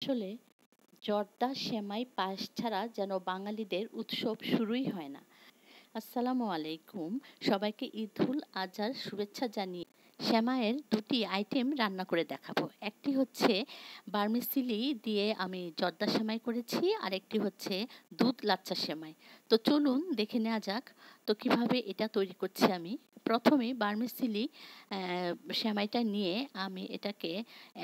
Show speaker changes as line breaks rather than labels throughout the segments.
আসলে জর্দা সেমাই পায়েস ছাড়া যেন বাঙালিদের উৎসব শুরুই হয় না। আসসালামু আলাইকুম। সবাইকে ঈদুল আজহার শুভেচ্ছা জানিয়ে সেমাইয়ের দুটি আইটেম রান্না করে দেখাবো। একটি হচ্ছে বার্মিসিলি দিয়ে আমি জর্দা সেমাই করেছি, আর একটি হচ্ছে দুধ লাচ্ছা সেমাই। তো চলুন দেখে নেওয়া যাক তো কিভাবে এটা তৈরি করছি আমি। প্রথমে বার্মিসিলি সেমাইটা নিয়ে আমি এটাকে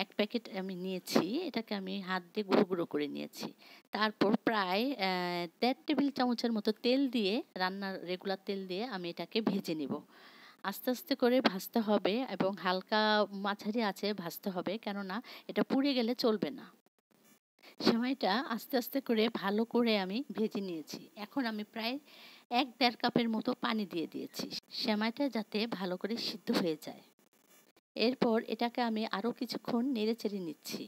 এক প্যাকেট আমি নিয়েছি, এটাকে আমি হাত দিয়ে গুঁড়ো গুঁড়ো করে নিয়েছি। তারপর প্রায় ১.৫ টেবিল চামচের মতো তেল দিয়ে, রান্নার রেগুলার তেল দিয়ে আমি এটাকে ভেজে নিব। আস্তে আস্তে করে ভাজতে হবে এবং হালকা মাঝারি আঁচে ভাজতে হবে, কেননা এটা পুড়ে গেলে চলবে না। সেমাইটা আস্তে আস্তে করে ভালো করে আমি ভেজে নিয়েছি। এখন আমি প্রায় ১-১.৫ কাপের মতো পানি দিয়ে দিয়েছি, সেমাইটা যাতে ভালো করে সিদ্ধ হয়ে যায়। এরপর এটাকে আমি আরও কিছুক্ষণ নেড়েচেড়ে নিচ্ছি।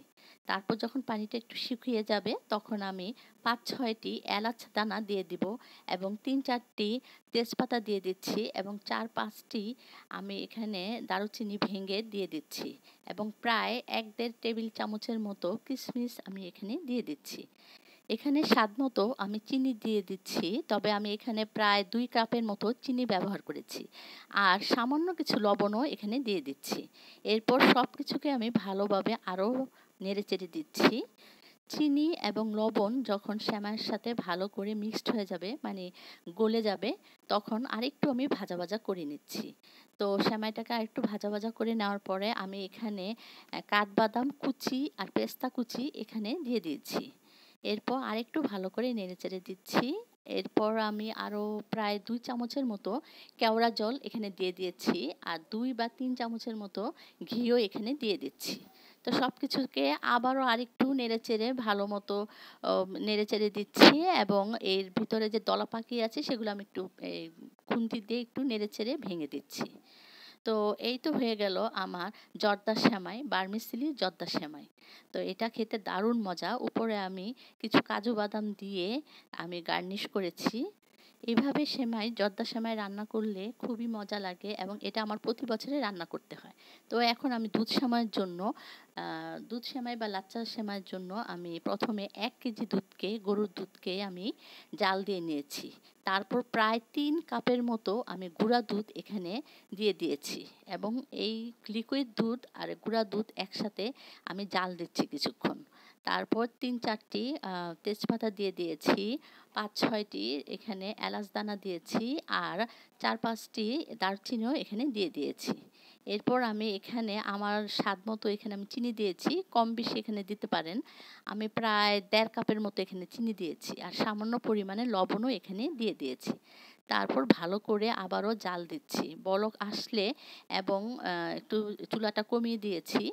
তারপর যখন পানিটা একটু শুকিয়ে যাবে তখন আমি ৫-৬টি এলাচ দানা দিয়ে দিব এবং ৩-৪টি তেজপাতা দিয়ে দিচ্ছি এবং ৪-৫টি আমি এখানে দারুচিনি ভেঙে দিয়ে দিচ্ছি এবং প্রায় ১-১.৫ টেবিল চামচের মতো কিশমিশ আমি এখানে দিয়ে দিচ্ছি। এখানে স্বাদমতো আমি চিনি দিয়ে দিচ্ছি, তবে আমি এখানে প্রায় ২ কাপের মতো চিনি ব্যবহার করেছি, আর সামান্য কিছু লবণও এখানে দিয়ে দিচ্ছি। এরপর সব কিছুকে আমি ভালোভাবে আরও নেড়েচেড়ে দিচ্ছি। চিনি এবং লবণ যখন সেমাইয়ের সাথে ভালো করে মিক্সড হয়ে যাবে, মানে গলে যাবে, তখন আরেকটু আমি ভাজা ভাজা করে নিচ্ছি। তো সেমাইটাকে আরেকটু ভাজা ভাজা করে নেওয়ার পরে আমি এখানে কাঠবাদাম কুচি আর পেস্তা কুচি এখানে দিয়ে দিয়েছি। এরপর আরেকটু ভালো করে নেড়েচেড়ে দিচ্ছি। এরপর আমি আরও প্রায় ২ চামচের মতো কেওড়া জল এখানে দিয়ে দিয়েছি, আর ২ বা ৩ চামচের মতো ঘিও এখানে দিয়ে দিচ্ছি। তো সব কিছুকে আবারও আরেকটু নেড়েচেড়ে ভালো মতো নেড়েচেড়ে দিচ্ছি এবং এর ভিতরে যে দলা পাকি আছে সেগুলো আমি একটু খুন্তি দিয়ে একটু নেড়েচেড়ে ভেঙে দিচ্ছি। তো এই তো হয়ে গেল আমার জর্দা সেমাই, বার্মিসিলি জর্দা সেমাই। তো এটা খেতে দারুণ মজা। উপরে আমি কিছু কাজু বাদাম দিয়ে আমি গার্নিশ করেছি। এভাবে সেমাই, জর্দা সেমাই রান্না করলে খুবই মজা লাগে এবং এটা আমার প্রতি বছরে রান্না করতে হয়। তো এখন আমি দুধ সেমাইয়ের জন্য, দুধ সেমাই বা লাচ্চা সেমাইয়ের জন্য আমি প্রথমে ১ কেজি দুধকে, গরুর দুধকে আমি জাল দিয়ে নিয়েছি। তারপর প্রায় ৩ কাপের মতো আমি গুঁড়া দুধ এখানে দিয়ে দিয়েছি এবং এই লিকুইড দুধ আর গুঁড়া দুধ একসাথে আমি জাল দিচ্ছি কিছুক্ষণ। তারপর ৩-৪টি তেজপাতা দিয়ে দিয়েছি, ৫-৬টি এখানে এলাচ দানা দিয়েছি, আর ৪-৫টি দারচিনিও এখানে দিয়ে দিয়েছি। এরপর আমি এখানে আমার স্বাদ মতো এখানে আমি চিনি দিয়েছি, কম বেশি এখানে দিতে পারেন। আমি প্রায় ১.৫ কাপের মতো এখানে চিনি দিয়েছি, আর সামান্য পরিমাণে লবণও এখানে দিয়ে দিয়েছি। তারপর ভালো করে আবারও জাল দিচ্ছি, বলক আসলে এবং একটু চুলাটা কমিয়ে দিয়েছি।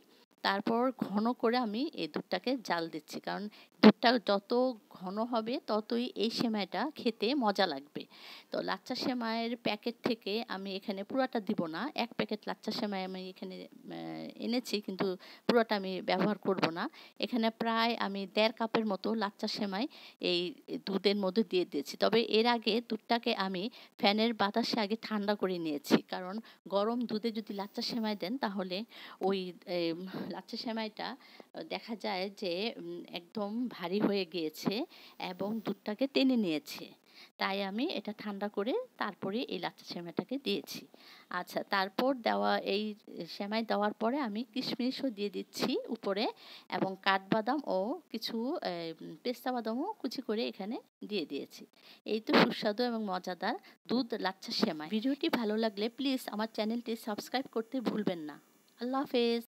তারপর ঘন করে আমি এই দুধটাকে জাল দিচ্ছি, কারণ দুধটা যত ঘন হবে ততই এই সেমাইটা খেতে মজা লাগবে। তো লাচ্চা সেমাইয়ের প্যাকেট থেকে আমি এখানে পুরাটা দিব না, ১ প্যাকেট লাচ্চা সেমাই আমি এখানে এনেছি, কিন্তু পুরোটা আমি ব্যবহার করব না। এখানে প্রায় আমি ১.৫ কাপের মতো লাচ্চা সেমাই এই দুধের মধ্যে দিয়ে দিয়েছি। তবে এর আগে দুধটাকে আমি ফ্যানের বাতাসে আগে ঠান্ডা করে নিয়েছি, কারণ গরম দুধে যদি লাচ্চা সেমাই দেন তাহলে ওই লাচ্চা সেমাইটা দেখা যায় যে একদম ভারী হয়ে গিয়েছে এবং দুধটাকে টেনে নিয়েছে। তাই আমি এটা ঠান্ডা করে তারপরে এই লাচ্চা সেমাইটাকে দিয়েছি। আচ্ছা, তারপর এই সেমাই দেওয়ার পরে আমি কিশমিশও দিয়ে দিচ্ছি উপরে এবং কাঠবাদাম ও কিছু পেস্তা বাদামও কুচি করে এখানে দিয়ে দিয়েছি। এই তো সুস্বাদু এবং মজাদার দুধ লাচ্চা সেমাই। ভিডিওটি ভালো লাগলে প্লিজ আমার চ্যানেলটি সাবস্ক্রাইব করতে ভুলবেন না। আল্লাহ হাফেজ।